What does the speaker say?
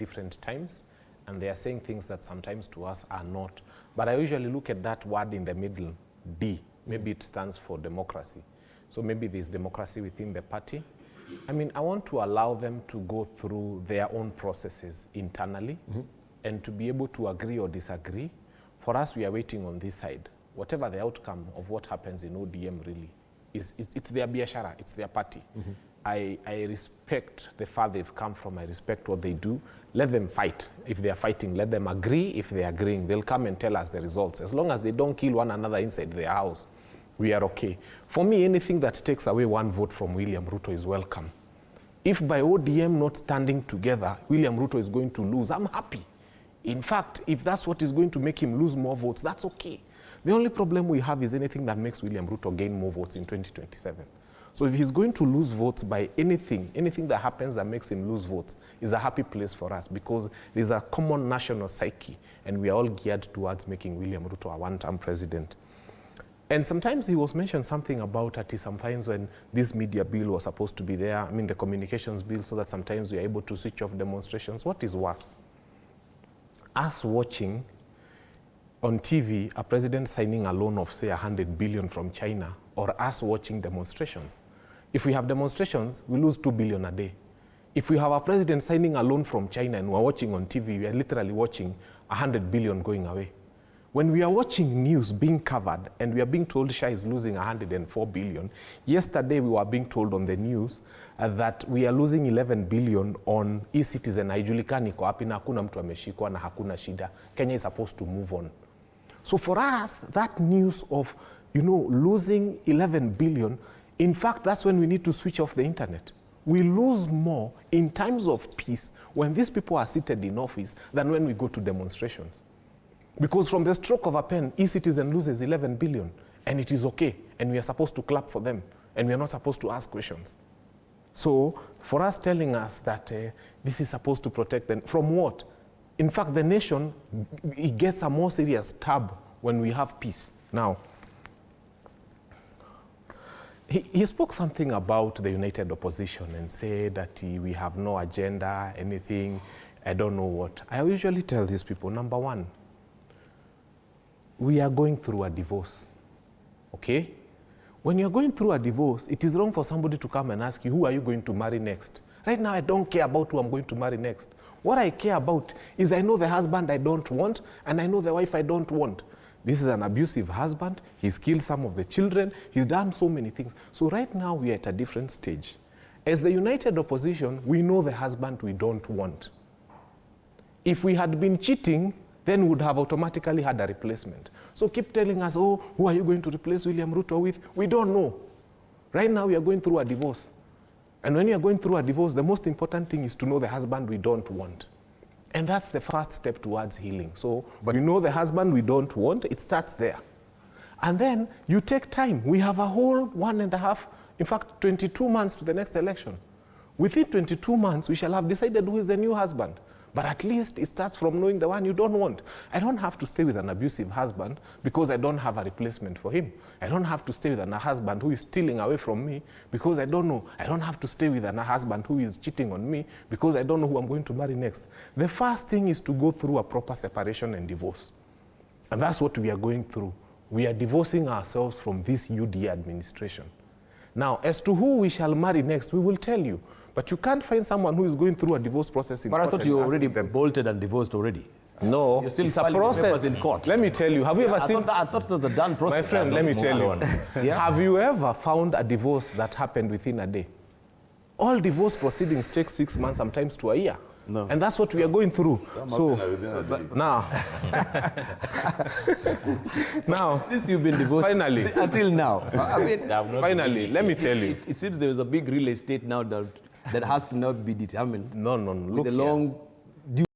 different times, and they are saying things that sometimes to us are not. But I usually look at that word in the middle, D. Maybe it stands for democracy. So maybe there's democracy within the party. I mean, I want to allow them to go through their own processes internally and to be able to agree or disagree. For us, we are waiting on this side. Whatever the outcome of what happens in ODM really is, it's their biashara, it's their party. I respect the far they've come from. I respect what they do. Let them fight. If they are fighting, let them agree. If they are agreeing, they'll come and tell us the results. As long as they don't kill one another inside their house, we are okay. For me, anything that takes away one vote from William Ruto is welcome. If by ODM not standing together, William Ruto is going to lose, I'm happy. In fact, if that's what is going to make him lose more votes, that's okay. The only problem we have is anything that makes William Ruto gain more votes in 2027. So if he's going to lose votes by anything that happens that makes him lose votes is a happy place for us, because there's a common national psyche and we are all geared towards making William Ruto a one-term president. And sometimes he was mentioned something about at sometimes when this media bill was supposed to be there, I mean the communications bill, so that sometimes we are able to switch off demonstrations. What is worse? Us watching on TV a president signing a loan of say 100 billion from China, or us watching demonstrations. If we have demonstrations, we lose 2 billion a day. If we have a president signing a loan from China and we're watching on TV, we are literally watching 100 billion going away. When we are watching news being covered and we are being told Shah is losing 104 billion, yesterday we were being told on the news that we are losing 11 billion on e-citizen. Haijulikani kwa wapi na hakuna mtu ameshikwa na hakuna shida. Kenya is supposed to move on. So for us, that news of, losing 11 billion, in fact, that's when we need to switch off the internet. We lose more in times of peace when these people are seated in office than when we go to demonstrations. Because from the stroke of a pen, e-citizen loses 11 billion, and it is okay, and we are supposed to clap for them, and we are not supposed to ask questions. So for us telling us that this is supposed to protect them, from what? In fact, the nation, it gets a more serious stab when we have peace. Now, he spoke something about the united opposition and said that we have no agenda, anything, I don't know what. I usually tell these people, number one, we are going through a divorce, okay? When you're going through a divorce, it is wrong for somebody to come and ask you, who are you going to marry next? Right now, I don't care about who I'm going to marry next. What I care about is I know the husband I don't want, and I know the wife I don't want. This is an abusive husband. He's killed some of the children. He's done so many things. So right now, we are at a different stage. As the united opposition, we know the husband we don't want. If we had been cheating, then we would have automatically had a replacement. So keep telling us, oh, who are you going to replace William Ruto with? We don't know. Right now, we are going through a divorce. And when you are going through a divorce, the most important thing is to know the husband we don't want. And that's the first step towards healing. So we know the husband we don't want, it starts there. And then you take time. We have a whole 1.5, in fact, 22 months to the next election. Within 22 months, we shall have decided who is the new husband. But at least it starts from knowing the one you don't want. I don't have to stay with an abusive husband because I don't have a replacement for him. I don't have to stay with a husband who is stealing away from me because I don't know. I don't have to stay with a husband who is cheating on me because I don't know who I'm going to marry next. The first thing is to go through a proper separation and divorce. And that's what we are going through. We are divorcing ourselves from this UDA administration. Now, as to who we shall marry next, we will tell you. But you can't find someone who is going through a divorce process in court. But I thought you already bolted and divorced already. No, You're still it's a process in court. Let me tell you, have you ever seen... I thought it was a done process. My friend, let me tell you. Have you ever found a divorce that happened within a day? All divorce proceedings take 6 months, sometimes to a year. No. And that's what we are going through. Now, since you've been divorced, finally, until now, finally, let me tell you. It seems there is a big real estate now that has to now be determined. No. With a long